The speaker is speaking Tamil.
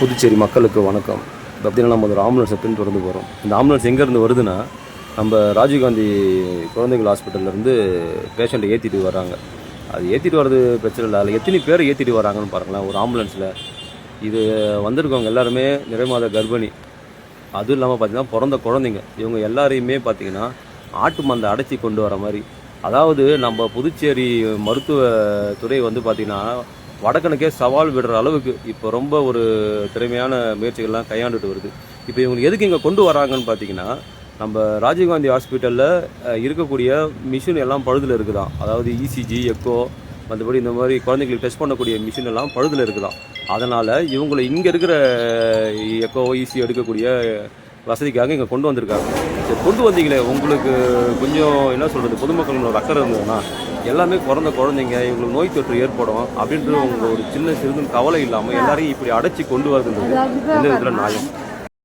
புதுச்சேரி மக்களுக்கு வணக்கம். பார்த்தீங்கன்னா நம்ம ஒரு ஆம்புலன்ஸை பின்தொடர்ந்து போகிறோம். இந்த ஆம்புலன்ஸ் எங்கேருந்து வருதுன்னா, நம்ம ராஜீவ்காந்தி குழந்தைகள் ஹாஸ்பிட்டல்லேருந்து பேஷண்ட்டை ஏற்றிட்டு வராங்க. அது ஏற்றிட்டு வர்றது பிரச்சனை இல்லை, அதில் எத்தனை பேர் ஏற்றிட்டு வராங்கன்னு பாருங்களேன் ஒரு ஆம்புலன்ஸில். இது வந்திருக்கவங்க எல்லாருமே நிறைமாத கர்ப்பிணி, அதுவும் இல்லாமல் பார்த்திங்கன்னா பிறந்த குழந்தைங்க. இவங்க எல்லாரையுமே பார்த்திங்கன்னா ஆட்டு மந்தை அடைச்சி கொண்டு வர மாதிரி. அதாவது நம்ம புதுச்சேரி மருத்துவத்துறை வந்து பார்த்திங்கன்னா வடக்கணுக்கே சவால் விடுற அளவுக்கு இப்போ ரொம்ப ஒரு திறமையான முயற்சிகள்லாம் கையாண்டுட்டு வருது. இப்போ இவங்களுக்கு எதுக்கு இங்கே கொண்டு வராங்கன்னு பார்த்தீங்கன்னா, நம்ம ராஜீவ்காந்தி ஹாஸ்பிட்டலில் இருக்கக்கூடிய மிஷின் எல்லாம் பழுதில் இருக்குதான். அதாவது இசிஜி, எக்கோ, மற்றபடி இந்த மாதிரி குழந்தைங்களுக்கு டெஸ்ட் பண்ணக்கூடிய மிஷின் எல்லாம் பழுதில் இருக்குதான். அதனால் இவங்களை இங்கே இருக்கிற எக்கோ, இசி எடுக்கக்கூடிய வசதிக்காக இங்கே கொண்டு வந்திருக்காங்க. சரி, கொண்டு வந்தீங்களே, உங்களுக்கு கொஞ்சம் என்ன சொல்கிறது, பொதுமக்களோட அக்கறை இருந்ததுன்னா எல்லாமே பிறந்த குழந்தைங்க, இவங்களுக்கு நோய் தொற்று ஏற்படும் அப்படின்றது உங்கள் ஒரு சின்ன சிறிதும் கவலை இல்லாமல் எல்லாரையும் இப்படி அடைச்சி கொண்டு வருதுன்றது எந்த விதத்தில் நியாயம்?